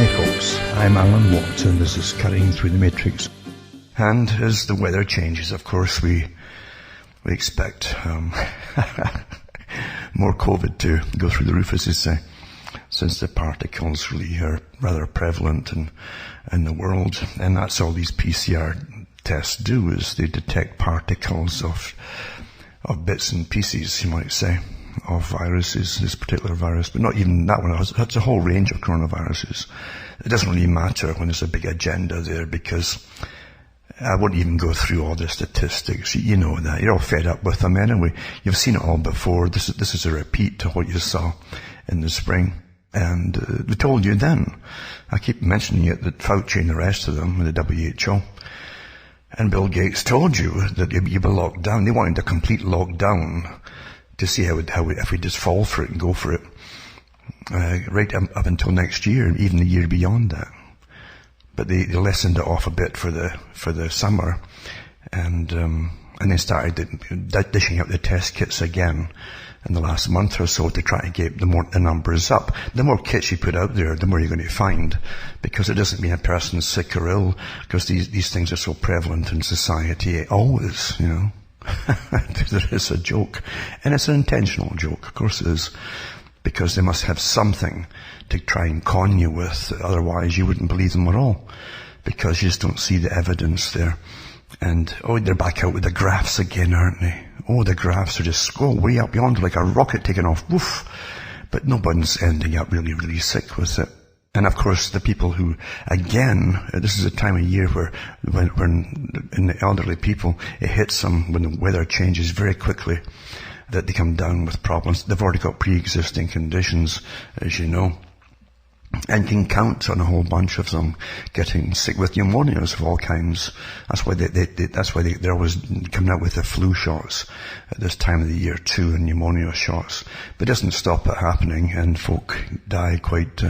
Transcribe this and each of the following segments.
Hi folks, I'm Alan Watts and this is Cutting Through the Matrix. And as the weather changes, of course, we expect more COVID to go through the roof, as they say, since the particles really are rather prevalent in the world. And that's all these PCR tests do, is they detect particles of bits and pieces, you might say, of viruses, this particular virus, but not even that one. It's a whole range of coronaviruses. It doesn't really matter when there's a big agenda there, because I won't even go through all the statistics. You know that. You're all fed up with them anyway. You've seen it all before. This is a repeat to what you saw in the spring. And we told you then. I keep mentioning it, that Fauci and the rest of them, the WHO, and Bill Gates told you that you'd be locked down. They wanted a complete lockdown to see how if we just fall for it and go for it, right up until next year, even the year beyond that. But they lessened it off a bit for the summer, and they started dishing out the test kits again in the last month or so to try to get the numbers up. The more kits you put out there, the more you're going to find, because it doesn't mean a person's sick or ill, because these things are so prevalent in society, always, you know. There is a joke, and it's an intentional joke, of course it is, because they must have something to try and con you with, otherwise you wouldn't believe them at all, because you just don't see the evidence there. And they're back out with the graphs again, aren't they? The graphs are just go way up yonder like a rocket taking off, woof, but nobody's ending up really, really sick with it. And of course, the people who, again, this is a time of year where when in the elderly people, it hits them when the weather changes very quickly, that they come down with problems. They've already got pre-existing conditions, as you know, and can count on a whole bunch of them getting sick with pneumonias of all kinds. That's why they're always coming out with the flu shots at this time of the year too, and pneumonia shots. But it doesn't stop it happening, and folk die quite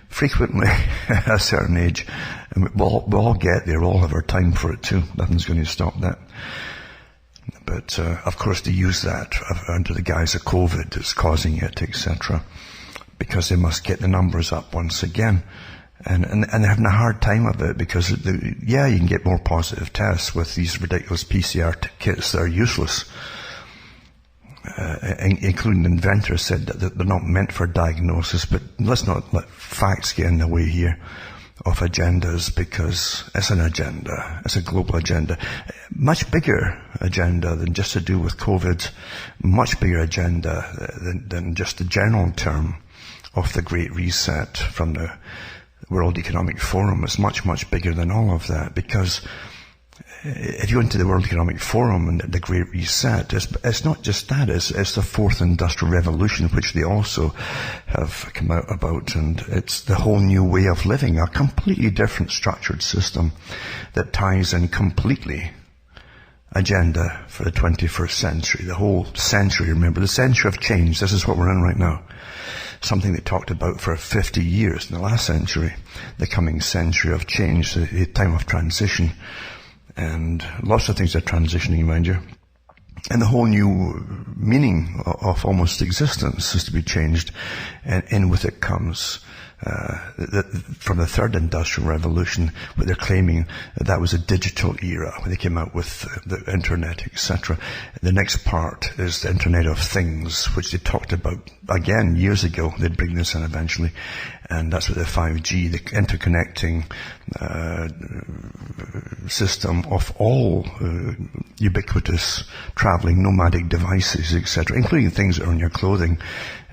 frequently at a certain age. And we'll all get there. We'll all have our time for it too. Nothing's going to stop that. But of course they use that under the guise of COVID that's causing it, etc., because they must get the numbers up once again. And they're having a hard time of it, because you can get more positive tests with these ridiculous PCR kits that are useless. Including the inventor said that they're not meant for diagnosis, but let's not let facts get in the way here of agendas, because it's an agenda. It's a global agenda. Much bigger agenda than just to do with COVID. Much bigger agenda than just the general term of the Great Reset from the World Economic Forum. It's much, much bigger than all of that, because if you went to the World Economic Forum and the Great Reset, it's not just that, it's the Fourth Industrial Revolution, which they also have come out about, and it's the whole new way of living, a completely different structured system that ties in completely agenda for the 21st century, the whole century. Remember, the century of change, this is what we're in right now. Something they talked about for 50 years in the last century, the coming century of change, the time of transition. And lots of things are transitioning, mind you. And the whole new meaning of almost existence is to be changed. And in with it comes from the Third Industrial Revolution, where they're claiming that was a digital era, when they came out with the internet, etc. The next part is the Internet of Things, which they talked about, again, years ago. They'd bring this in eventually. And that's with the 5G, the interconnecting system of all ubiquitous traveling nomadic devices, etc., including things that are on your clothing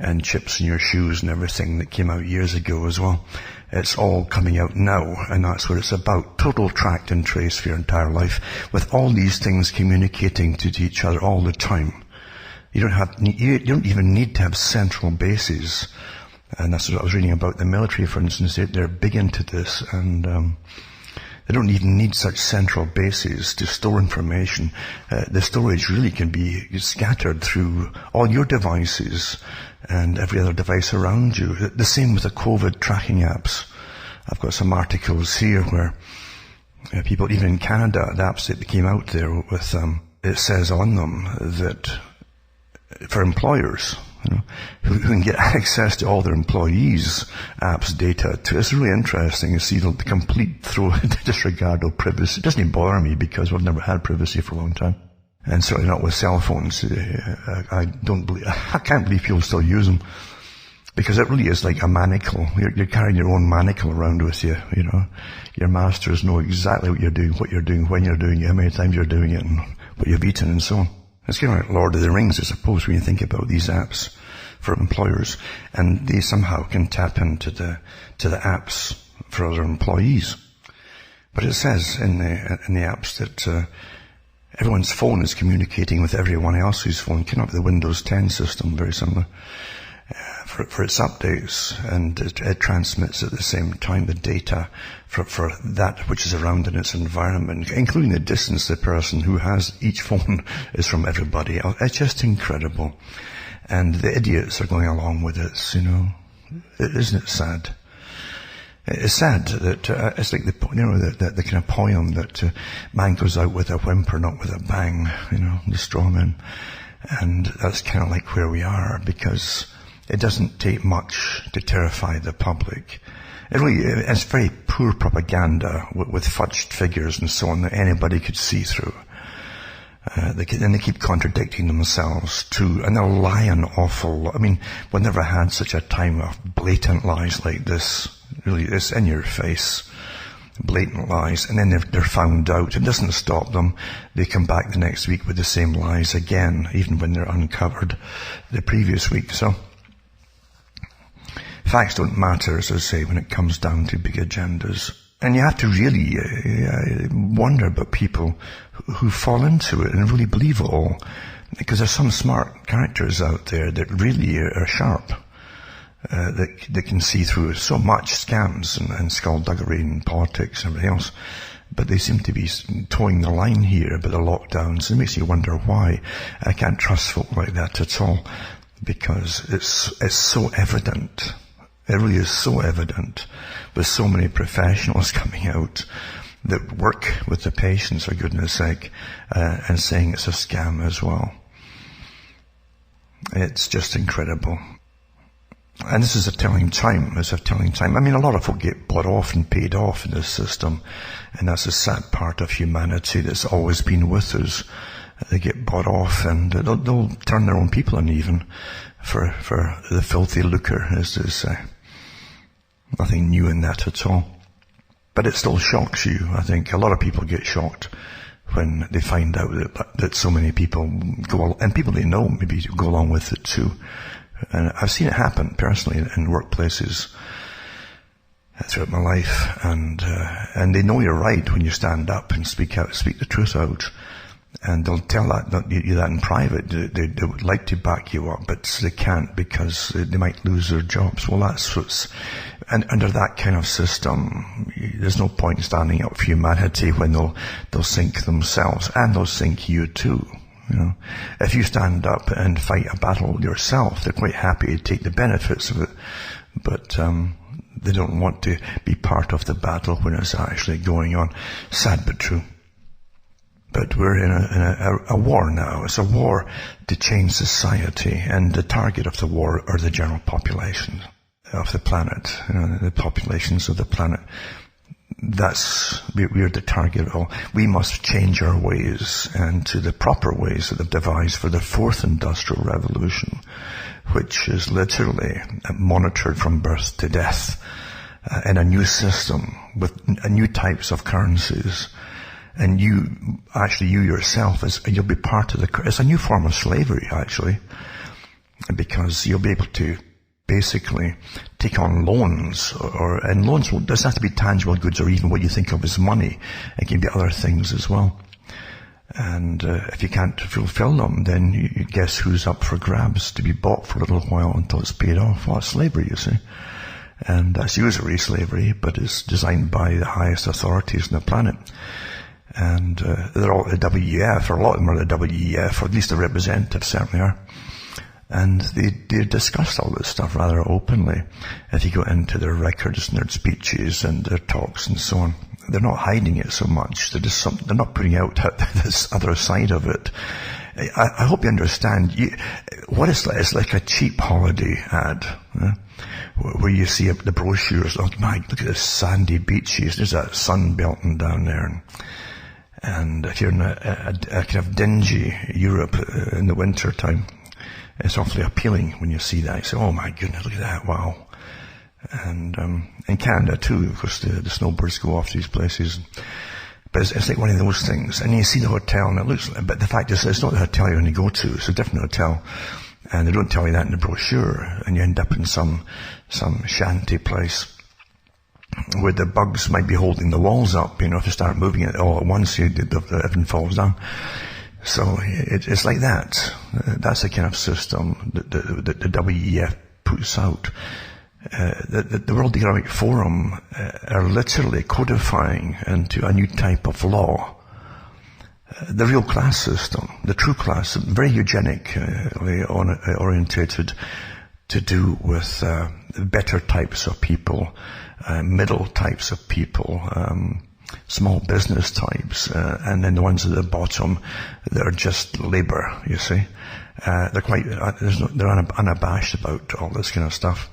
and chips in your shoes and everything that came out years ago as well. It's all coming out now, and that's what it's about. Total tracked and traced for your entire life, with all these things communicating to each other all the time. You don't even need to have central bases. And that's what I was reading about the military, for instance. They're big into this, and they don't even need such central bases to store information. The storage really can be scattered through all your devices and every other device around you. The same with the COVID tracking apps. I've got some articles here where people, even in Canada, the apps that came out there with, it says on them that for employers, who can get access to all their employees' apps data too. It's really interesting to see the complete disregard of privacy. It doesn't even bother me because we've never had privacy for a long time. And certainly not with cell phones. I can't believe people still use them. Because it really is like a manacle. You're carrying your own manacle around with you, Your masters know exactly what you're doing, when you're doing it, how many times you're doing it, and what you've eaten and so on. It's kind of like Lord of the Rings, I suppose, when you think about these apps for employers. And they somehow can tap into the apps for other employees. But it says in the apps that everyone's phone is communicating with everyone else's phone, kind of the Windows 10 system, very similar. For its updates, and it transmits at the same time the data for that which is around in its environment, including the distance the person who has each phone is from everybody else. It's just incredible. And the idiots are going along with it, Isn't it sad? It's sad that it's like the kind of poem that man goes out with a whimper, not with a bang, the straw man. And that's kind of like where we are, because it doesn't take much to terrify the public. It's very poor propaganda with fudged figures and so on that anybody could see through. They keep contradicting themselves too, and they'll lie an awful lot. I mean, we've never had such a time of blatant lies like this. Really, it's in your face. Blatant lies, and then they're found out. It doesn't stop them. They come back the next week with the same lies again, even when they're uncovered the previous week. So facts don't matter, as I say, when it comes down to big agendas. And you have to really wonder about people who fall into it and really believe it all. Because there's some smart characters out there that really are sharp. That can see through so much scams and skullduggery and politics and everything else. But they seem to be towing the line here about the lockdowns. It makes you wonder why. I can't trust folk like that at all. Because it's so evident. It really is so evident, with so many professionals coming out that work with the patients, for goodness sake, and saying it's a scam as well. It's just incredible. And this is a telling time. I mean, a lot of folk get bought off and paid off in this system, and that's a sad part of humanity that's always been with us. They get bought off, and they'll turn their own people in even for the filthy lucre, as they say. Nothing new in that at all. But it still shocks you, I think. A lot of people get shocked when they find out that so many people and people they know maybe go along with it too. And I've seen it happen personally in workplaces throughout my life. And they know you're right when you stand up and speak the truth out. And they'll tell you that in private. They would like to back you up, but they can't because they might lose their jobs. Well, that's and under that kind of system, there's no point in standing up for humanity when they'll sink themselves, and they'll sink you too. If you stand up and fight a battle yourself, they're quite happy to take the benefits of it, but they don't want to be part of the battle when it's actually going on. Sad but true. But we're in a war now. It's a war to change society, and the target of the war are the general population of the planet, the populations of the planet. We're the target of all. We must change our ways and to the proper ways that they've devised for the fourth industrial revolution, which is literally monitored from birth to death in a new system with new types of currencies. And you yourself, you'll be part of it's a new form of slavery, actually, because you'll be able to basically take on loans, and loans doesn't have to be tangible goods or even what you think of as money. It can be other things as well. And if you can't fulfill them, then you guess who's up for grabs to be bought for a little while until it's paid off. Well, it's slavery, you see. And that's usury slavery, but it's designed by the highest authorities on the planet. And they're all the WEF, or a lot of them are the WEF, or at least the representatives certainly are. And they discuss all this stuff rather openly. If you go into their records and their speeches and their talks and so on, they're not hiding it so much. They're not putting out this other side of it. I hope you understand. What it's like a cheap holiday ad, where you see the brochures. Oh my, look at the sandy beaches. There's that sun belting down there. And if you're in a kind of dingy Europe in the winter time, it's awfully appealing when you see that. You say, oh my goodness, look at that, wow. And in Canada too, of course, the snowbirds go off to these places. But it's like one of those things. And you see the hotel, and it looks, but the fact is, it's not the hotel you're going to go to. It's a different hotel. And they don't tell you that in the brochure. And you end up in some shanty place where the bugs might be holding the walls up. If you start moving it all at once, everything falls down. So it's like that. That's the kind of system that the WEF puts out. The World Economic Forum are literally codifying into a new type of law. The real class system, the true class, very eugenically orientated, to do with better types of people, middle types of people, small business types, and then the ones at the bottom that are just labor, you see. They're unabashed about all this kind of stuff.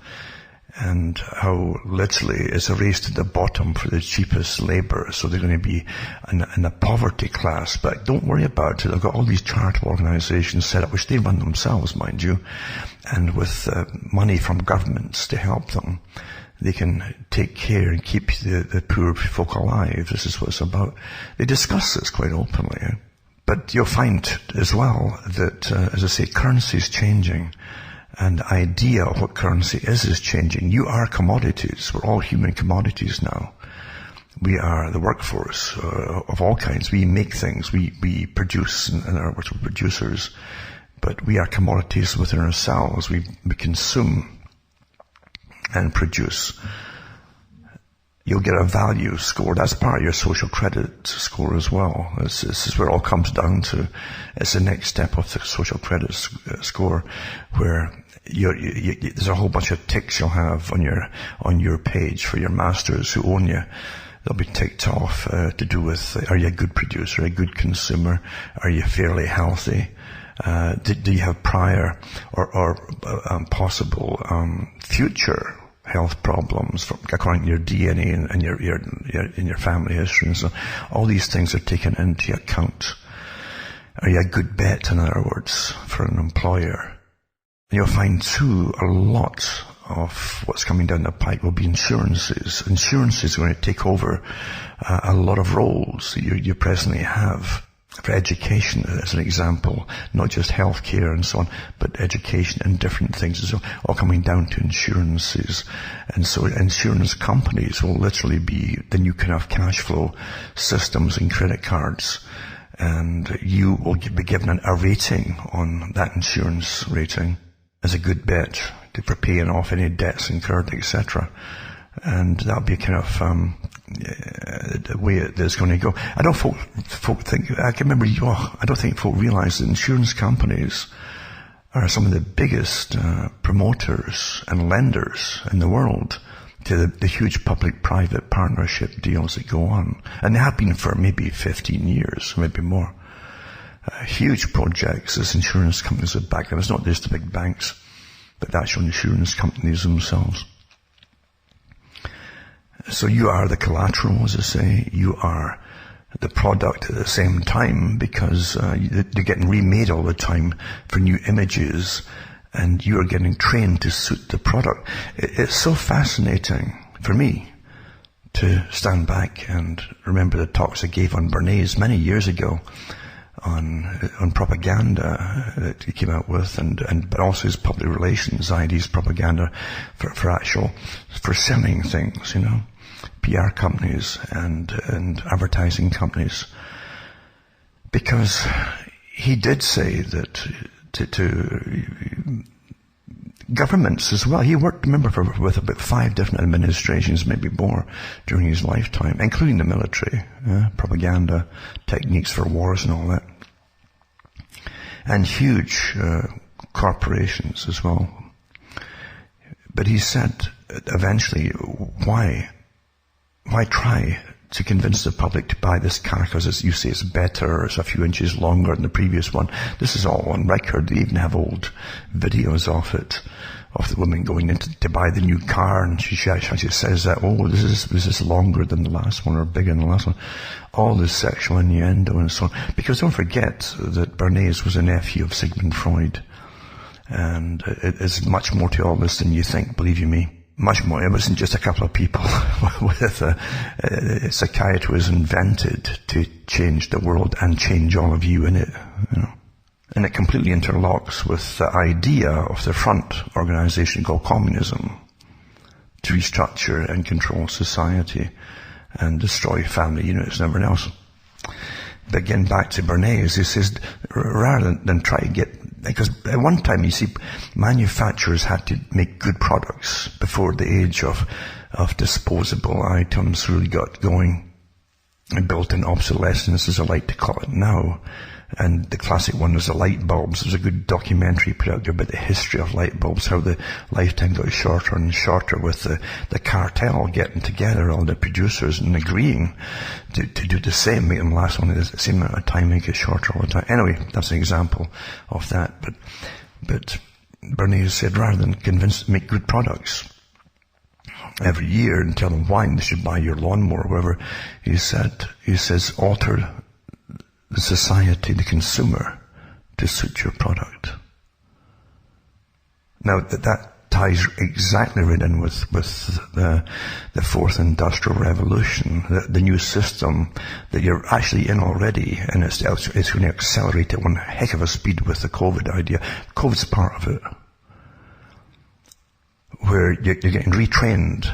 And how literally it's a race to the bottom for the cheapest labor. So they're going to be in a poverty class. But don't worry about it. They've got all these charitable organizations set up, which they run themselves, mind you. And with money from governments to help them, they can take care and keep the poor folk alive. This is what it's about. They discuss this quite openly. But you'll find as well that, as I say, currency is changing. And the idea of what currency is changing. You are commodities. We're all human commodities now. We are the workforce of all kinds. We make things. We produce, in other words, we're producers. But we are commodities within ourselves. We consume and produce. You'll get a value score. That's part of your social credit score as well. This is where it all comes down to. It's the next step of the social credit score, where there's a whole bunch of ticks you'll have on your page for your masters who own you. They'll be ticked off to do with, are you a good producer, a good consumer? Are you fairly healthy? Do you have prior or possible future health problems according to your DNA and your family history and so on? All these things are taken into account. Are you a good bet, in other words, for an employer? And you'll find too, a lot of what's coming down the pike will be insurances. Insurances are going to take over a lot of roles that you presently have. For education, as an example, not just healthcare and so on, but education and different things as well, all coming down to insurances. And so insurance companies will literally be the new kind of cash flow systems and credit cards. And you will be given a rating on that insurance rating as a good bet for paying off any debts incurred, etc. And that'll be a kind of the way it's going to go. I don't folk think. I can remember. I don't think folk realise that insurance companies are some of the biggest promoters and lenders in the world to the huge public-private partnership deals that go on, and they have been for maybe 15 years, maybe more. Huge projects as insurance companies have backed them. It's not just the big banks, but the actual insurance companies themselves. So you are the collateral, as I say. You are the product at the same time, because they're getting remade all the time for new images, and you are getting trained to suit the product. It's so fascinating for me to stand back and remember the talks I gave on Bernays many years ago on propaganda that he came out with, but also his public relations, ID's propaganda for selling things, PR companies and advertising companies. Because he did say that to governments as well. He worked, remember, with about 5 different administrations, maybe more, during his lifetime, including the military, propaganda techniques for wars and all that. And huge corporations as well. But he said, eventually, why try to convince the public to buy this car because, as you say, it's better, or it's a few inches longer than the previous one. This is all on record. They even have old videos of it, of the woman going in to buy the new car, and she says that, oh, this is longer than the last one, or bigger than the last one. All this sexual innuendo and so on. Because don't forget that Bernays was a nephew of Sigmund Freud. And it is much more to all this than you think, believe you me. Much more. It wasn't just a couple of people with psychiatry was invented to change the world and change all of you in it, you know. And it completely interlocks with the idea of the front organization called communism, to restructure and control society and destroy family units and everything else. But again, back to Bernays, he says, rather than try to get, because at one time, you see, manufacturers had to make good products before the age of disposable items really got going, and built-in obsolescence, as I like to call it now. And the classic one was the light bulbs. There's a good documentary put out there about the history of light bulbs, how the lifetime got shorter and shorter with the cartel getting together, all the producers, and agreeing to do the same, make them last only the same amount of time, make it shorter all the time. Anyway, that's an example of that. But Bernays said, rather than make good products every year and tell them why they should buy your lawnmower or whatever, he says, alter the society, the consumer, to suit your product. Now, that ties exactly right in with the fourth industrial revolution, the new system that you're actually in already, and it's going to accelerate at one heck of a speed with the COVID idea. COVID's part of it, where you're getting retrained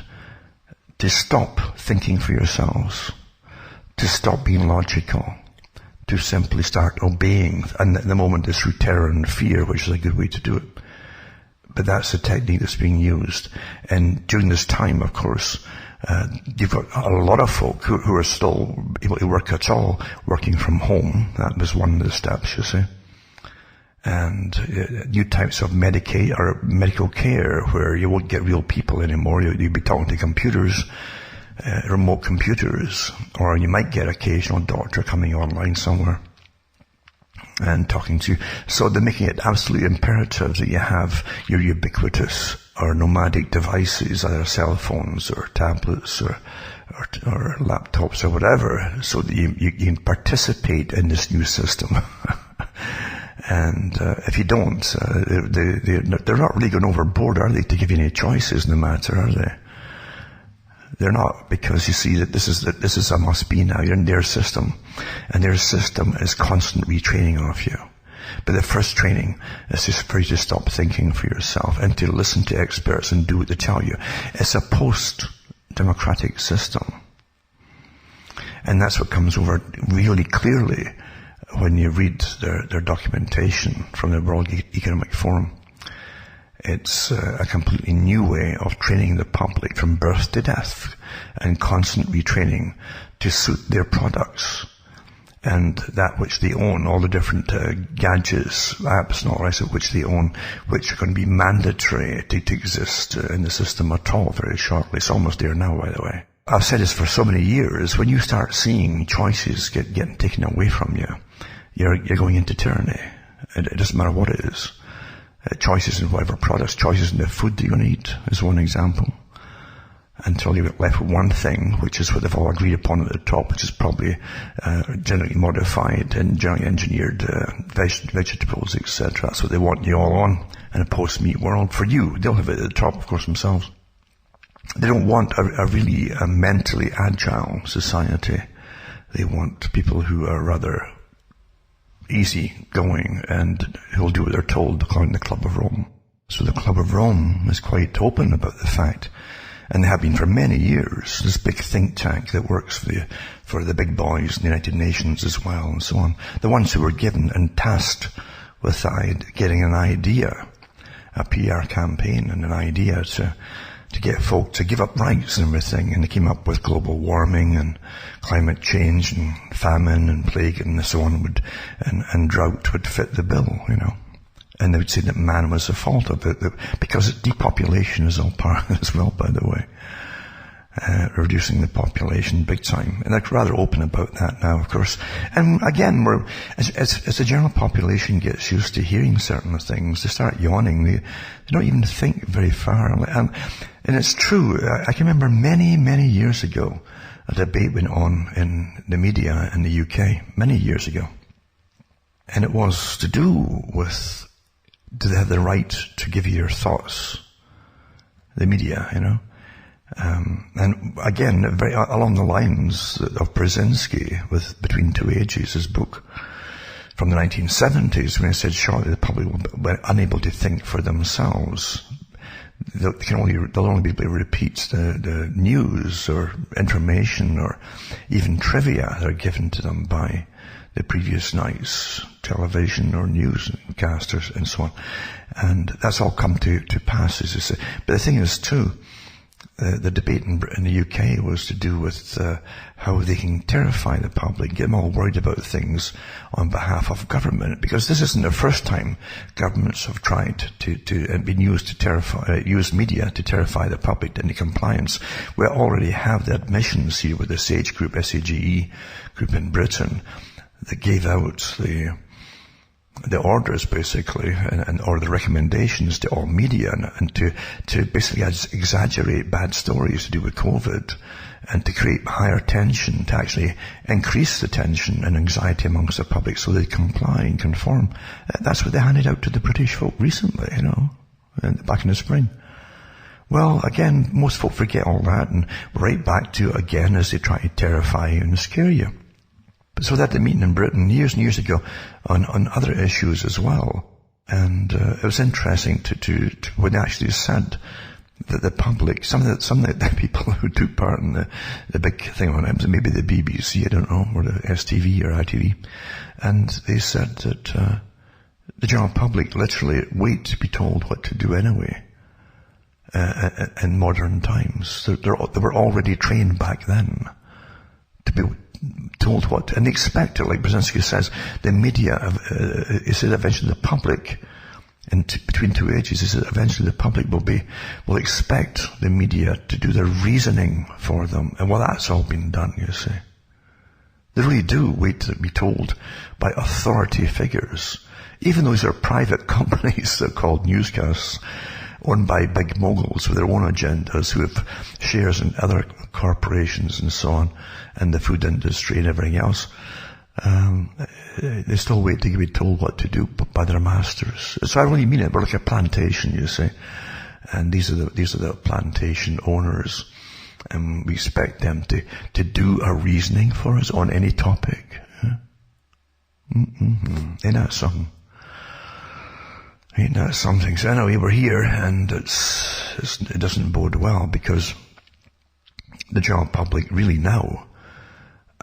to stop thinking for yourselves, to stop being logical, to simply start obeying. And at the moment it's through terror and fear, which is a good way to do it. But that's the technique that's being used. And during this time, of course, you've got a lot of folk who are still able to work at all, working from home. That was one of the steps, you see. And new types of medical care, where you won't get real people anymore. You'll be talking to computers, remote computers, or you might get occasional doctor coming online somewhere and talking to you. So they're making it absolutely imperative that you have your ubiquitous or nomadic devices, either cell phones or tablets or laptops or whatever, so that you can participate in this new system. And if you don't, they're not really going overboard, are they, to give you any choices in the matter, are they? They're not, because you see that this is a must be now. You're in their system, and their system is constant retraining of you. But the first training is just for you to stop thinking for yourself and to listen to experts and do what they tell you. It's a post-democratic system. And that's what comes over really clearly when you read their documentation from the World Economic Forum. It's a completely new way of training the public from birth to death, and constant retraining to suit their products and that which they own, all the different gadgets, apps and all the rest of which they own, which are going to be mandatory to exist in the system at all very shortly. It's almost there now, by the way. I've said this for so many years. When you start seeing choices getting taken away from you, you're going into tyranny. It doesn't matter what it is. Choices in whatever products, choices in the food that you're going to eat is one example. Until you're left with one thing, which is what they've all agreed upon at the top, which is probably genetically modified and genetically engineered vegetables, etc. That's what they want you all on in a post-meat world. For you, they'll have it at the top, of course, themselves. They don't want a really mentally agile society. They want people who are rather easy going and who'll do what they're told, according to the Club of Rome. So the Club of Rome is quite open about the fact, and they have been for many years, this big think tank that works for the big boys in the United Nations as well, and so on. The ones who were given and tasked with getting an idea, a PR campaign and an idea to get folk to give up rights and everything, and they came up with global warming and climate change and famine and plague and so on and drought would fit the bill, you know. And they would say that man was the fault of it, because depopulation is all part of it as well, by the way. reducing the population big time. And they're rather open about that now, of course. And again, as the general population gets used to hearing certain things, they start yawning. They don't even think very far. And it's true. I can remember many years ago, a debate went on in the media in the UK, many years ago. And it was to do with, do they have the right to give you your thoughts? The media, you know. And again, very along the lines of Brzezinski with Between Two Ages, his book from the 1970s, when he said shortly the public will be unable to think for themselves. They'll only be able to repeat the news or information or even trivia that are given to them by the previous night's television or newscasters and so on. And that's all come to pass, as you say. But the thing is, too, the debate in the UK was to do with how they can terrify the public, get them all worried about things on behalf of government. Because this isn't the first time governments have tried to and been used to terrify, use media to terrify the public into compliance. We already have the admissions here with the SAGE group, SAGE group in Britain, that gave out the orders basically, or the recommendations to all media and to basically exaggerate bad stories to do with COVID and to create higher tension, to actually increase the tension and anxiety amongst the public so they comply and conform. That's what they handed out to the British folk recently, you know, back in the spring. Well, again, most folk forget all that and right back to it again as they try to terrify you and scare you. So that the meeting in Britain years and years ago on other issues as well. And it was interesting to when they actually said that the public, some of the people who took part in the big thing on it, maybe the BBC, I don't know, or the STV or ITV, and they said that the general public literally wait to be told what to do anyway. In modern times, they were already trained back then to be told what, and they expect it, like Brzezinski says, the media, he said eventually the public, between two ages, he said eventually the public will expect the media to do the reasoning for them. And well, that's all been done, you see. They really do wait to be told by authority figures. Even those are private companies, they're called newscasts, owned by big moguls with their own agendas who have shares in other corporations and so on, and the food industry and everything else. They still wait to be told what to do by their masters. So I really mean it. We're like a plantation, you see. And these are the plantation owners. And we expect them to do a reasoning for us on any topic. Ain't that something? Ain't that something? So anyway, we're here, and it doesn't bode well, because the general public really now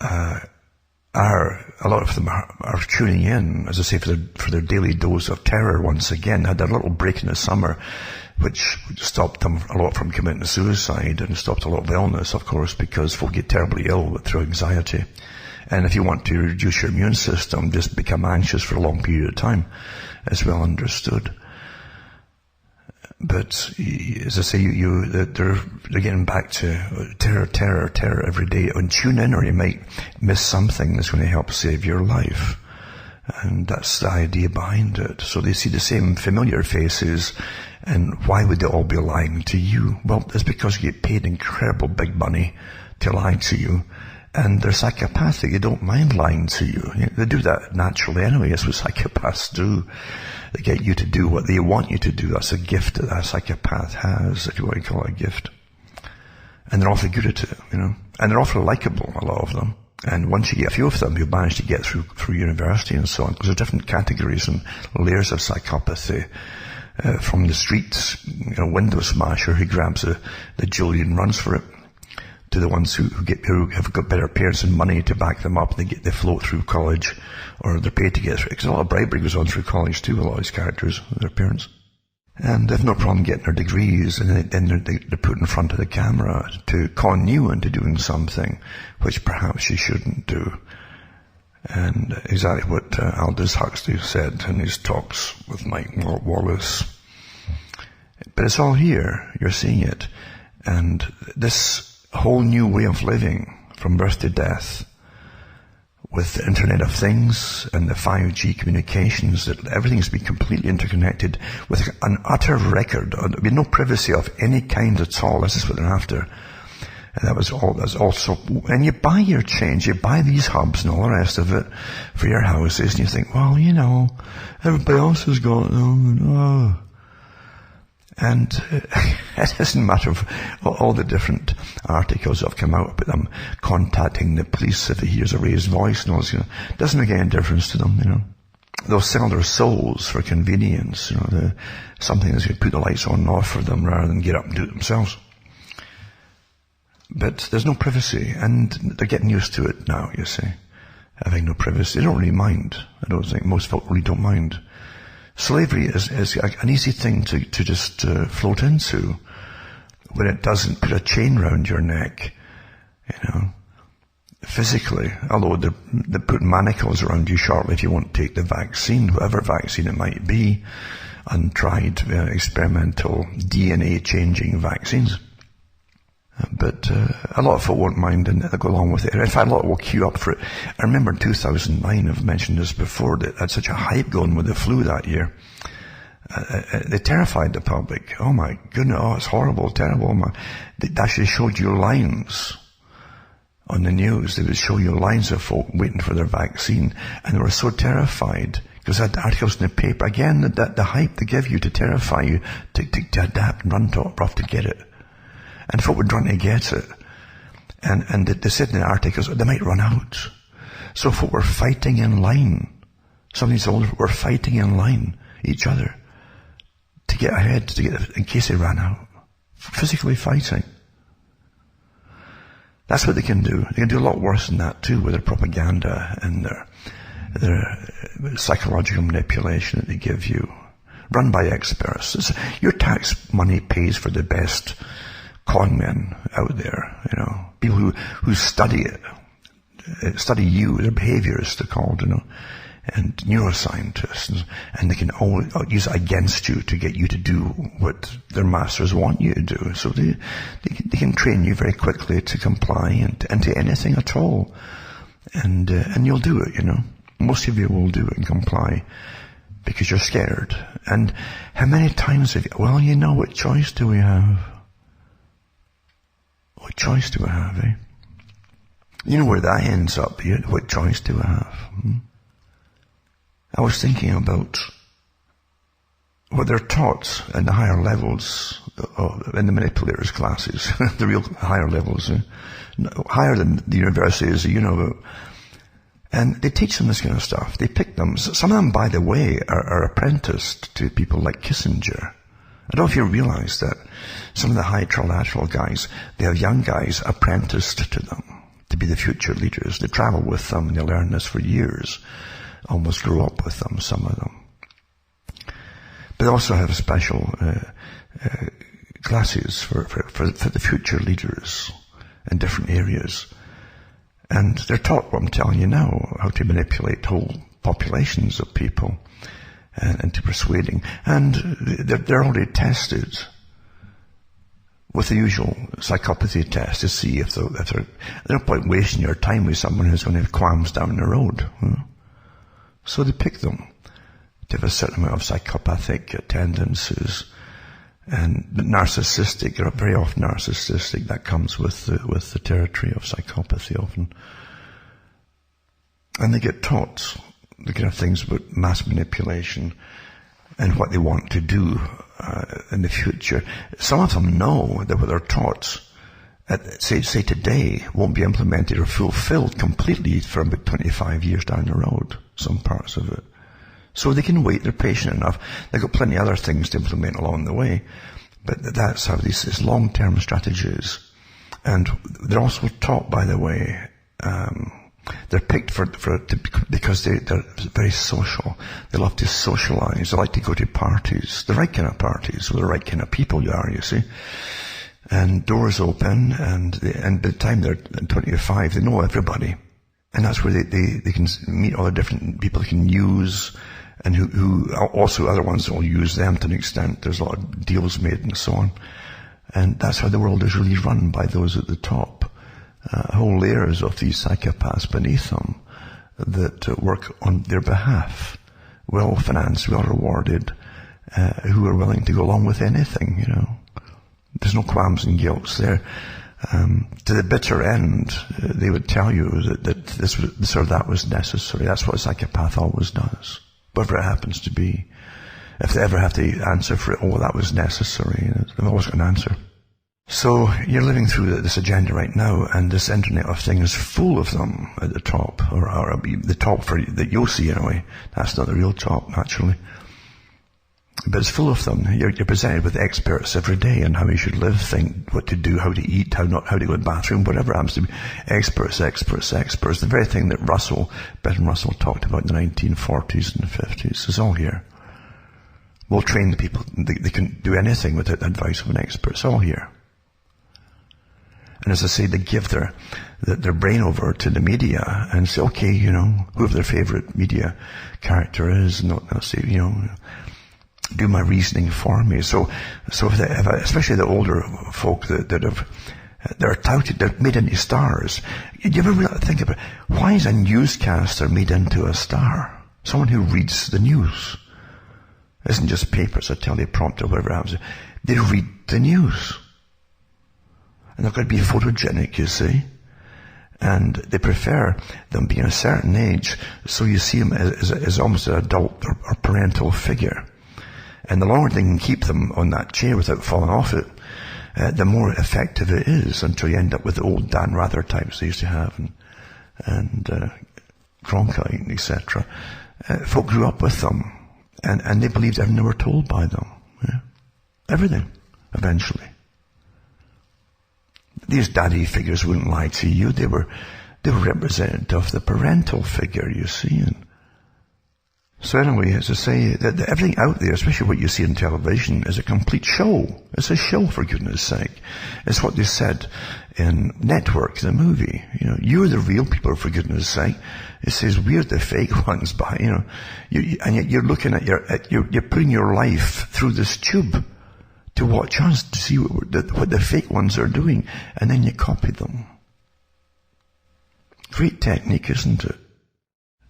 a lot of them are tuning in, as I say, for their daily dose of terror once again. They had a little break in the summer, which stopped them a lot from committing suicide and stopped a lot of illness, of course, because folk get terribly ill through anxiety. And if you want to reduce your immune system, just become anxious for a long period of time. It's well understood. But as I say, they're getting back to terror every day. And tune in, or you might miss something that's going to help save your life. And that's the idea behind it. So they see the same familiar faces, and why would they all be lying to you? Well, it's because you get paid incredible big money to lie to you. And they're psychopathic. They don't mind lying to you. They do that naturally anyway. That's what psychopaths do. They get you to do what they want you to do. That's a gift that a psychopath has, if you want to call it a gift. And they're awfully good at it, you know. And they're awfully likable, a lot of them. And once you get a few of them who manage to get through university and so on, because there are different categories and layers of psychopathy. From the streets, window smasher who grabs the jewelry and runs for it, to the ones who have got better parents and money to back them up. They float through college, or they're paid to get through. Because a lot of bribery goes on through college too, a lot of these characters, their parents. And they have no problem getting their degrees, and then they're put in front of the camera to con you into doing something which perhaps you shouldn't do. And exactly what Aldous Huxley said in his talks with Mike Wallace. But it's all here. You're seeing it. And this a whole new way of living from birth to death, with the Internet of Things and the 5G communications, that everything's been completely interconnected with an utter record, with no privacy of any kind at all. This is what they're after. And that's also, and you buy your change, you buy these hubs and all the rest of it for your houses, and you think, well, you know, everybody else has got them, oh. And it doesn't matter all the different articles that have come out about them contacting the police if he hears a raised voice and all this, it doesn't make any difference to them, They'll sell their souls for convenience, something that's going to put the lights on and off for them rather than get up and do it themselves. But there's no privacy, and they're getting used to it now, you see. Having no privacy. They don't really mind. I don't think most folk really don't mind. Slavery is an easy thing to just float into when it doesn't put a chain round your neck, physically. Although they put manacles around you shortly if you won't take the vaccine, whatever vaccine it might be, untried experimental DNA changing vaccines. But a lot of folk won't mind and they'll go along with it. In fact, a lot will queue up for it. I remember in 2009, I've mentioned this before, that had such a hype going with the flu that year. They terrified the public. Oh my goodness, it's horrible, terrible. They actually showed you lines on the news. They would show you lines of folk waiting for their vaccine, and they were so terrified because they had articles in the paper. Again, the hype they give you to terrify you, to adapt and run off to get it. And folk would run to get it. And they said in the articles, they might run out. So folk were fighting in line. Some of these older folk were fighting in line, each other, to get ahead, in case they ran out. Physically fighting. That's what they can do. They can do a lot worse than that too, with their propaganda and their psychological manipulation that they give you. Run by experts. Your tax money pays for the best con men out there, people who study it, study you, their behaviors, they're called, and neuroscientists, and they can always use it against you to get you to do what their masters want you to do. So they can train you very quickly to comply and to anything at all, and you'll do it. Most of you will do it and comply because you're scared. And how many times have you? Well, what choice do we have? What choice do I have, eh? You know where that ends up, what choice do I have? I was thinking about what they're taught in the higher levels, in the manipulators' classes, the real higher levels, higher than the universities that you know about. And they teach them this kind of stuff. They pick them. Some of them, by the way, are apprenticed to people like Kissinger. I don't know if you realize that some of the high trilateral guys, they have young guys apprenticed to them to be the future leaders. They travel with them and they learn this for years. Almost grow up with them, some of them. But they also have special classes for the future leaders in different areas. And they're taught what I'm telling you now, how to manipulate whole populations of people. And to persuading. And they're already tested with the usual psychopathy test to see if there's no point wasting your time with someone who's going to have qualms down the road. So they pick them to have a certain amount of psychopathic tendencies and narcissistic. They're very often narcissistic. That comes with the territory of psychopathy often. And they get taught the kind of things about mass manipulation and what they want to do in the future. Some of them know that what they're taught, say today, won't be implemented or fulfilled completely for about 25 years down the road, some parts of it. So they can wait, they're patient enough. They've got plenty of other things to implement along the way. But that's how these long-term strategies. And they're also taught, by the way, they're picked because they're very social. They love to socialize. They like to go to parties. The right kind of parties with the right kind of people you are, you see. And doors open, and by the time they're 25, they know everybody. And that's where they can meet all the different people they can use, and who also other ones will use them to an extent. There's a lot of deals made and so on. And that's how the world is really run, by those at the top. Whole layers of these psychopaths beneath them that work on their behalf, well financed, well rewarded, who are willing to go along with anything, There's no qualms and guilts there. To the bitter end, they would tell you that this or that was necessary. That's what a psychopath always does, whatever it happens to be. If they ever have to answer for it, that was necessary. They've always got an answer. So you're living through this agenda right now, and this Internet of Things is full of them at the top, or the top that you'll see anyway. That's not the real top, naturally. But it's full of them. You're presented with experts every day on how you should live, think, what to do, how to eat, how to go to the bathroom, whatever happens to be. Experts. The very thing that Bertrand Russell talked about in the 1940s and 50s is all here. We'll train the people. They can do anything without the advice of an expert. It's all here. And as I say, they give their brain over to the media and say, okay, whoever their favorite media character is, and they'll say, do my reasoning for me. So especially the older folk they're touted, they're made into stars. You ever really think about why is a newscaster made into a star? Someone who reads the news. It isn't just papers, a teleprompter, whatever happens. They read the news. And they've got to be photogenic, you see. And they prefer them being a certain age, so you see them as almost an adult or parental figure. And the longer they can keep them on that chair without falling off it, the more effective it is, until you end up with the old Dan Rather types they used to have, and Cronkite, etc. Folk grew up with them, and they believed everything they were told by them. Yeah? Everything, eventually. These daddy figures wouldn't lie to you. They were representative of the parental figure, you see. And so anyway, as I say, that everything out there, especially what you see on television, is a complete show. It's a show, for goodness sake. It's what they said in Network, the movie. You're the real people, for goodness sake. It says we're the fake ones, but and yet you're looking at you're putting your life through this tube to watch us, to see what the fake ones are doing, and then you copy them. Great technique, isn't it?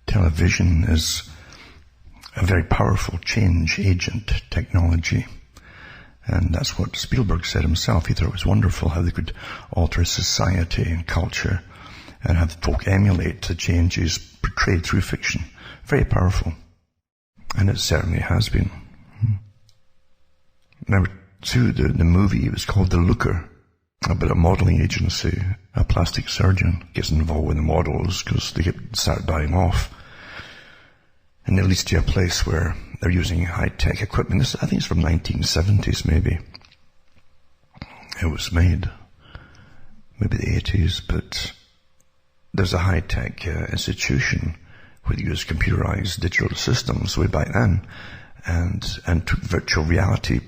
Television is a very powerful change agent technology. And that's what Spielberg said himself. He thought it was wonderful how they could alter society and culture and have folk emulate the changes portrayed through fiction. Very powerful. And it certainly has been. Number two, the movie was called The Looker, about a modeling agency. A plastic surgeon gets involved with the models because they start dying off. And it leads to a place where they're using high-tech equipment. I think it's from 1970s, maybe. It was made. Maybe the 80s, but there's a high-tech institution where they use computerized digital systems way back then, and took virtual reality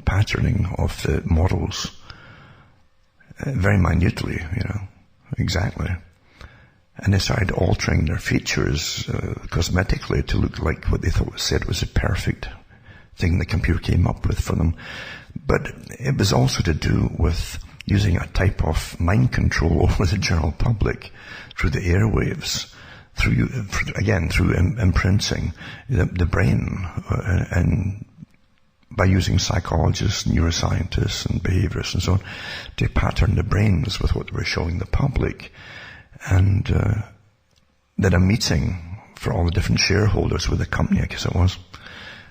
patterning of the models very minutely, exactly. And they started altering their features cosmetically to look like what they said was a perfect thing the computer came up with for them. But it was also to do with using a type of mind control over the general public through the airwaves, through imprinting the brain, and by using psychologists, neuroscientists, and behaviorists and so on to pattern the brains with what they were showing the public. And then a meeting for all the different shareholders with the company, I guess it was,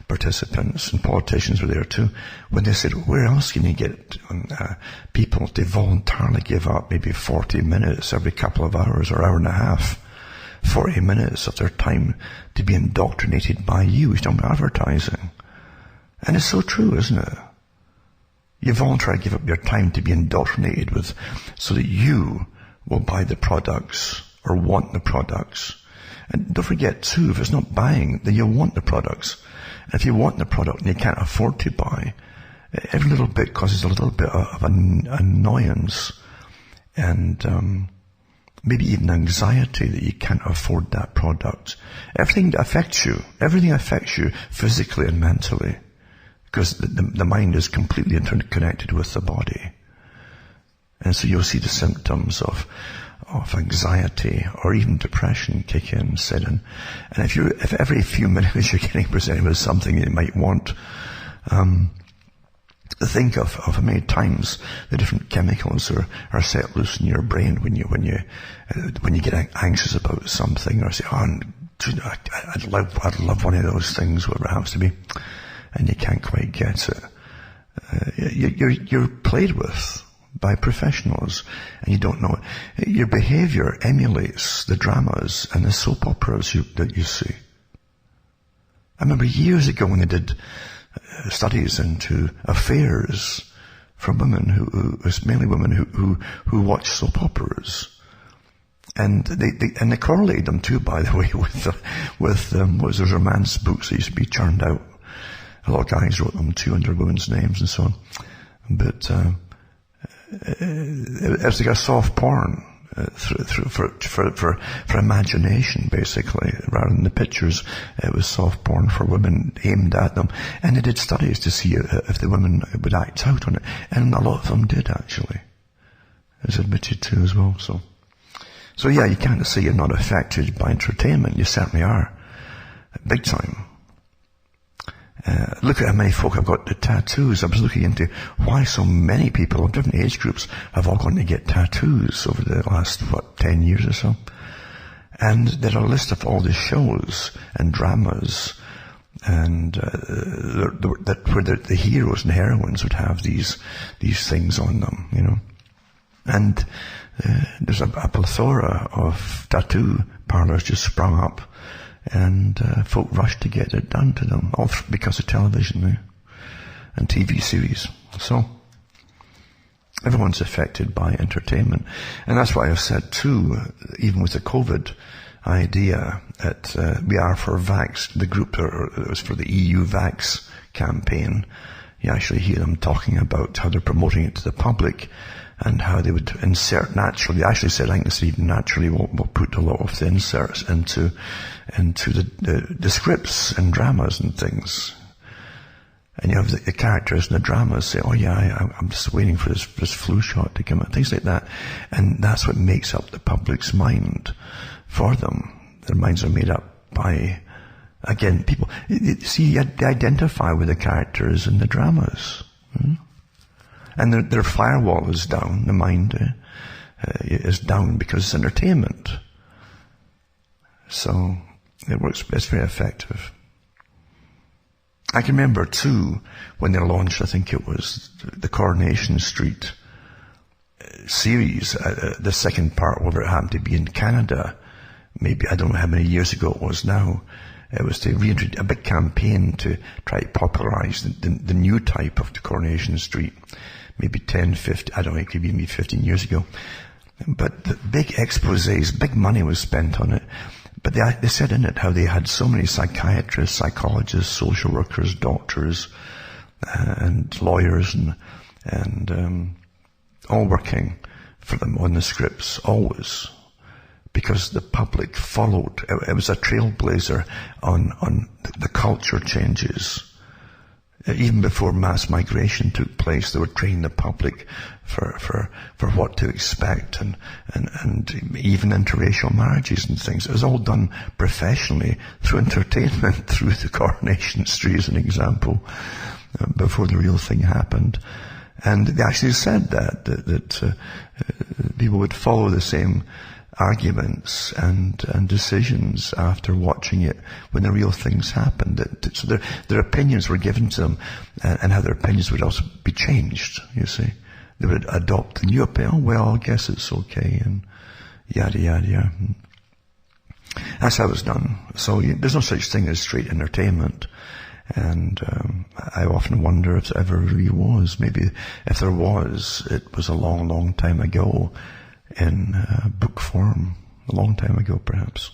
participants and politicians were there too, when they said, where else can you get people to voluntarily give up maybe 40 minutes every couple of hours or hour and a half, 40 minutes of their time to be indoctrinated by you? He's talking about advertising. And it's so true, isn't it? You voluntarily give up your time to be indoctrinated with, so that you will buy the products or want the products. And don't forget too, if it's not buying, then you'll want the products. And if you want the product and you can't afford to buy, every little bit causes a little bit of an annoyance and maybe even anxiety that you can't afford that product. Everything affects you physically and mentally, because the mind is completely interconnected with the body. And so you'll see the symptoms of anxiety or even depression kick in, set in. And if every few minutes you're getting presented with something you might want, think of how many times the different chemicals are set loose in your brain when you get anxious about something, or say, I'd love one of those things, whatever it happens to be, and you can't quite get it. You're played with by professionals, and you don't know it. Your behavior emulates the dramas and the soap operas that you see. I remember years ago when they did studies into affairs from women who mainly women who watch soap operas, and they correlated them too, by the way, with what was those romance books that used to be churned out. A lot of guys wrote them too under women's names and so on, but it was like a soft porn for imagination, basically, rather than the pictures. It was soft porn for women aimed at them, and they did studies to see if the women would act out on it, and a lot of them did, actually. It was admitted to as well. So yeah, you can't say you're not affected by entertainment. You certainly are, big time. Look at how many folk have got the tattoos. I was looking into why so many people of different age groups have all gone to get tattoos over the last, 10 years or so. And there are a list of all the shows and dramas and where the heroes and heroines would have these things on them, you know. And there's a plethora of tattoo parlors just sprung up. And folk rush to get it done to them, all because of television and TV series. So everyone's affected by entertainment, and that's why I've said too, even with the COVID idea, that we are for Vax. The group it was for the EU Vax campaign. You actually hear them talking about how they're promoting it to the public, and how they would insert naturally. They actually said, I think they even naturally will put a lot of the inserts into the scripts and dramas and things. And you have the characters in the dramas say, oh yeah, I'm just waiting for this flu shot to come out, things like that. And that's what makes up the public's mind for them. Their minds are made up by, again, people. See, they identify with the characters in the dramas. And their firewall is down, the mind is down because it's entertainment. So it works, it's very effective. I can remember too, when they launched, I think it was the Coronation Street series, the second part, whether it happened to be in Canada, maybe, I don't know how many years ago it was now. It was to reintroduce a big campaign to try to popularize the new type of the Coronation Street. Maybe 10, 50, I don't know, it could be maybe 15 years ago. But the big exposés, big money was spent on it. But they said in it how they had so many psychiatrists, psychologists, social workers, doctors, and lawyers, and all working for them on the scripts, always. Because the public followed. It was a trailblazer on the culture changes. Even before mass migration took place, they were training the public for what to expect, and even interracial marriages and things. It was all done professionally through entertainment, through the Coronation Street as an example, before the real thing happened. And they actually said that people would follow the same arguments and decisions after watching it when the real things happened. So their opinions were given to them, and how their opinions would also be changed, you see. They would adopt the new opinion. Oh, well, I guess it's okay, and yada, yada, yada. That's how it's done. So there's no such thing as straight entertainment. And I often wonder if there ever really was. Maybe if there was, it was a long, long time ago, in book form, a long time ago perhaps.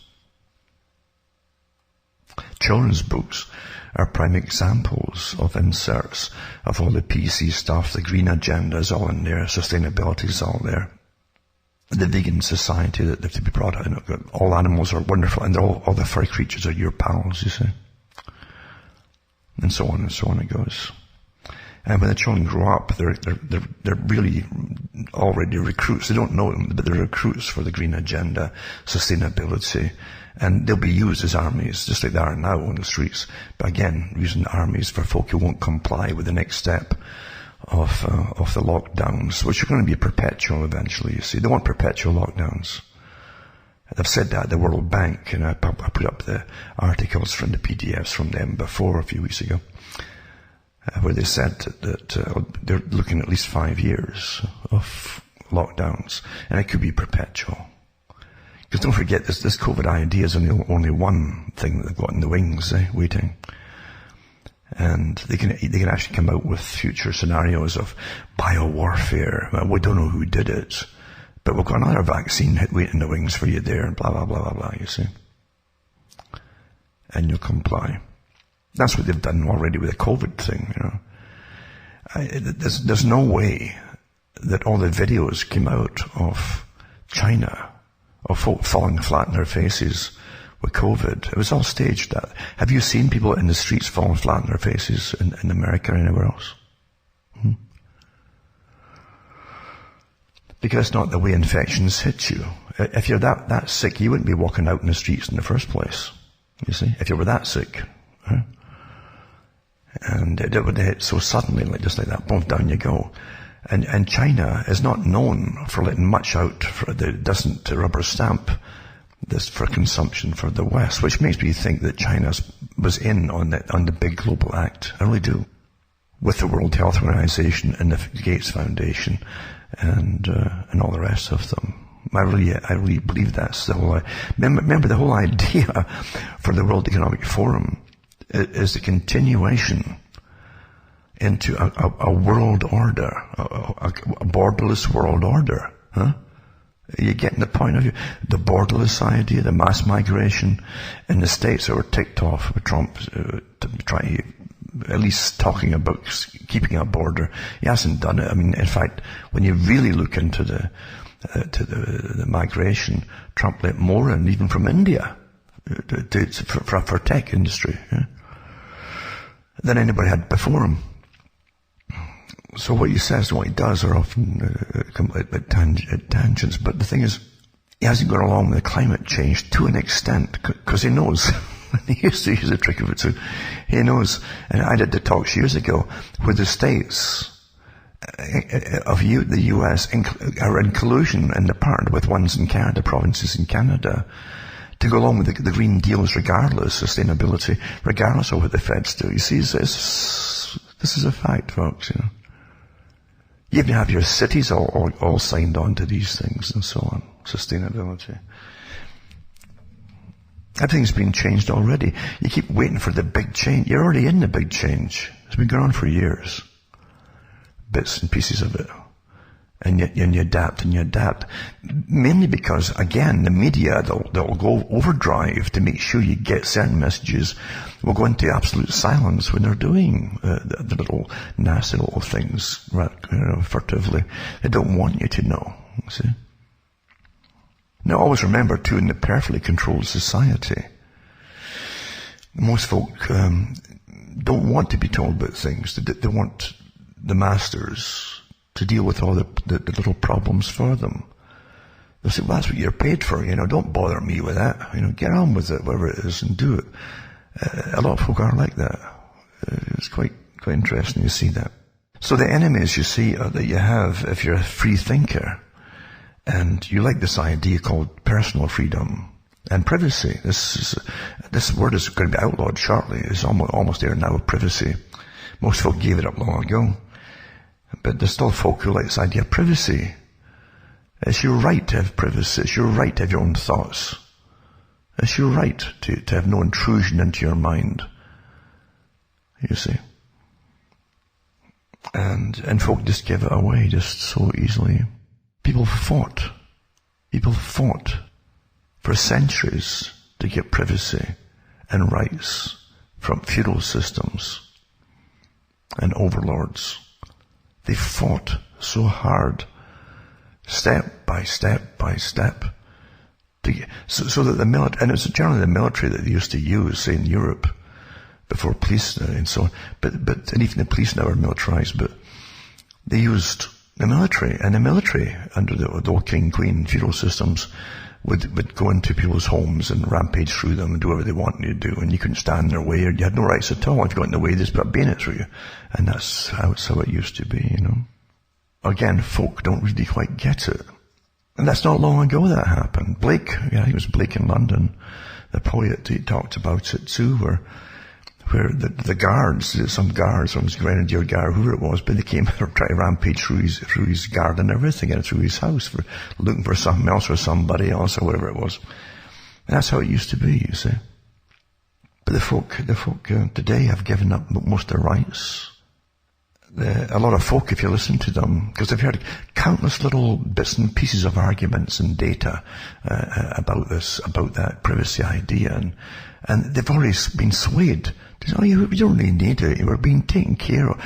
Children's books are prime examples of inserts of all the PC stuff. The green agenda is all in there, sustainability is all there. The vegan society that have to be brought out, all animals are wonderful, and all the furry creatures are your pals, you see. And so on it goes. And when the children grow up, they're really already recruits. They don't know them, but they're recruits for the green agenda, sustainability, and they'll be used as armies, just like they are now on the streets. But again, using armies for folk who won't comply with the next step of the lockdowns, which are going to be perpetual eventually, you see. They want perpetual lockdowns. They've said that at the World Bank, and I put up the articles from the PDFs from them before a few weeks ago, where they said that they're looking at least 5 years of lockdowns, and it could be perpetual. Because don't forget, this COVID idea is only one thing that they've got in the wings, waiting. And they can actually come out with future scenarios of biowarfare. Well, we don't know who did it, but we've got another vaccine waiting in the wings for you there, and blah, blah, blah, blah, blah, you see. And you'll comply. That's what they've done already with the COVID thing, you know. There's no way that all the videos came out of China of folk falling flat on their faces with COVID. It was all staged. Have you seen people in the streets falling flat on their faces in America or anywhere else? Because it's not the way infections hit you. If you're that sick, you wouldn't be walking out in the streets in the first place. You see, if you were that sick. Right? And it would hit so suddenly, just like that, boom, down you go. And China is not known for letting much out that doesn't rubber stamp this for consumption for the West, which makes me think that China was in on the big global act. I really do. With the World Health Organization and the Gates Foundation and all the rest of them. I really believe that's the whole. Remember the whole idea for the World Economic Forum is the continuation into a world order, a borderless world order. Huh? Are you getting the point of view? The borderless idea, the mass migration in the States that were ticked off with Trump to try at least talking about keeping a border. He hasn't done it. I mean, in fact, when you really look into the migration, Trump let more in, even from India, for tech industry, than anybody had before him. So what he says and what he does are often at tangents. But the thing is, he hasn't gone along with climate change to an extent, because he knows. He used to use the trick of it too. He knows. And I did the talks years ago where the states of the US are in collusion and they're partnered with ones in Canada, provinces in Canada, to go along with the green deals regardless, sustainability, regardless of what the feds do. You see, this is a fact, folks, you know. You even have your cities all signed on to these things and so on. Sustainability. Everything's been changed already. You keep waiting for the big change. You're already in the big change. It's been going on for years. Bits and pieces of it. And you adapt and you adapt. Mainly because, again, the media, they'll go overdrive to make sure you get certain messages. Will go into absolute silence when they're doing the little nasty little things, right, furtively. They don't want you to know, see? Now always remember too, in the perfectly controlled society, most folk don't want to be told about things. They want the masters to deal with all the little problems for them. They'll say, well, that's what you're paid for, don't bother me with that. Get on with it, whatever it is, and do it. A lot of folk are like that. It's quite interesting to see that. So the enemies you see that you have if you're a free thinker, and you like this idea called personal freedom and privacy. This word is going to be outlawed shortly. It's almost there now, privacy. Most folk gave it up long ago. But there's still folk who like this idea of privacy. It's your right to have privacy. It's your right to have your own thoughts. It's your right to have no intrusion into your mind. You see. And folk just give it away just so easily. People fought for centuries to get privacy and rights from feudal systems and overlords. They fought so hard, step by step by step, so that the military, and it's generally the military that they used to use, say in Europe, before police and so on. But and even the police now are militarized, but they used the military, and the military under the old king, queen, feudal systems would go into people's homes and rampage through them and do whatever they wanted to do, and you couldn't stand in their way, or you had no rights at all. If you got in the way, they just put a bayonet through you. And that's how it used to be, Again, folk don't really quite get it. And that's not long ago that happened. Blake, he was Blake in London, the poet, he talked about it too, where the guards, some guards, some grenadier guard, whoever it was, but they came or tried to rampage through his garden and everything, and through his house, for looking for something else or somebody else or whatever it was. And that's how it used to be, you see. But the folk today have given up most of their rights. A lot of folk, if you listen to them, because they've heard countless little bits and pieces of arguments and data about that privacy idea, and they've already been swayed. You don't really need it. We're being taken care of.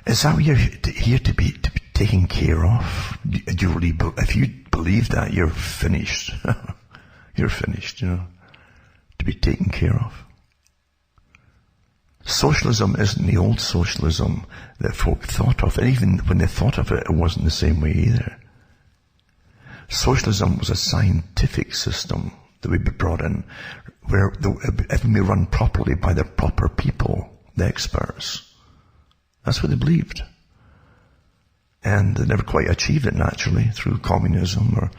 Is that what you're here to be taken care of? Do you really? If you believe that, you're finished. You're finished. To be taken care of. Socialism isn't the old socialism that folk thought of. And even when they thought of it, it wasn't the same way either. Socialism was a scientific system that would be brought in, where it would be run properly by the proper people, the experts. That's what they believed. And they never quite achieved it naturally through communism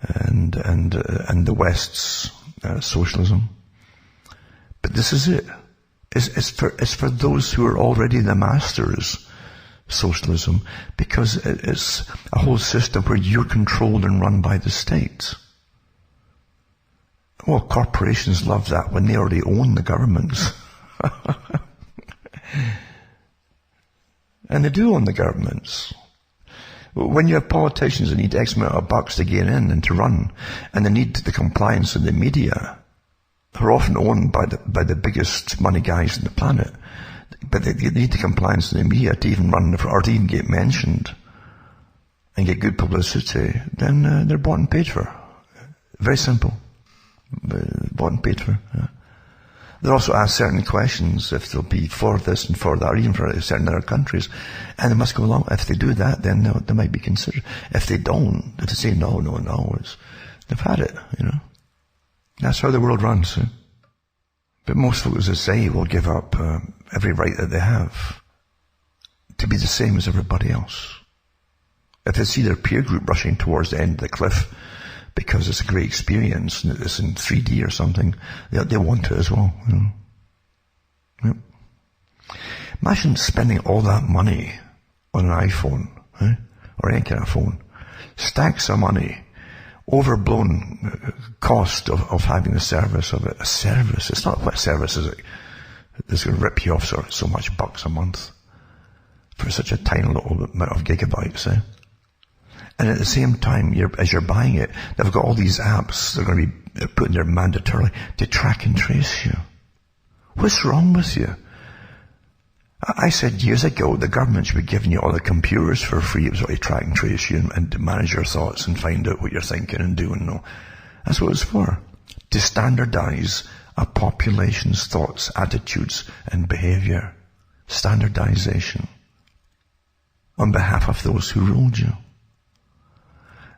and the West's socialism. But this is it. It's for those who are already the masters, socialism, because it's a whole system where you're controlled and run by the state. Well, corporations love that when they already own the governments. And they do own the governments. When you have politicians that need X amount of bucks to get in and to run, and they need the compliance of the media, who are often owned by the biggest money guys on the planet, but they need the compliance of the media to even run, or to even get mentioned and get good publicity, then they're bought and paid for. Very simple. Bought and paid for. Yeah. They're also asked certain questions if they'll be for this and for that, or even for certain other countries, and they must go along. If they do that, then they might be considered. If they don't, if they say no, they've had it, That's how the world runs. See? But most folks, as I say, will give up every right that they have to be the same as everybody else. If they see their peer group rushing towards the end of the cliff because it's a great experience and it's in 3D or something, they want it as well. Yep. Imagine spending all that money on an iPhone, or any kind of phone, stacks of money, overblown cost of having the service of it. A service. It's not what a service is. It's going to rip you off so much bucks a month for such a tiny little amount of gigabytes. And at the same time, as you're buying it, they've got all these apps they're going to be put in there mandatorily to track and trace you. What's wrong with you? I said years ago the government should be giving you all the computers for free. It was to track and trace you and to manage your thoughts and find out what you're thinking and doing. No, that's what it was for. To standardize a population's thoughts, attitudes, and behavior. Standardization. On behalf of those who ruled you.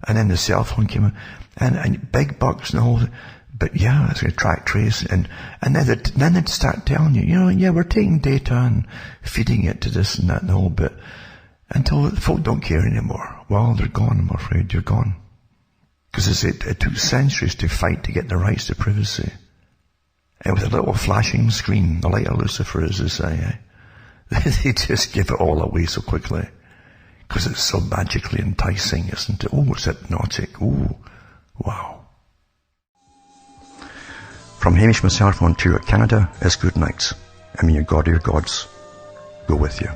And then the cell phone came in, and big bucks and the whole thing. But yeah, it's going to track, trace, and then they'd start telling you, we're taking data and feeding it to this and that and the whole bit, until folk don't care anymore. Well, they're gone, I'm afraid, you're gone. Because it took centuries to fight to get the rights to privacy. And with a little flashing screen, the light of Lucifer, as they say, they just give it all away so quickly. Because it's so magically enticing, isn't it? Oh, it's hypnotic. Oh, wow. From Hamish myself, Ontario, Canada, is good night. And may your God or your gods go with you.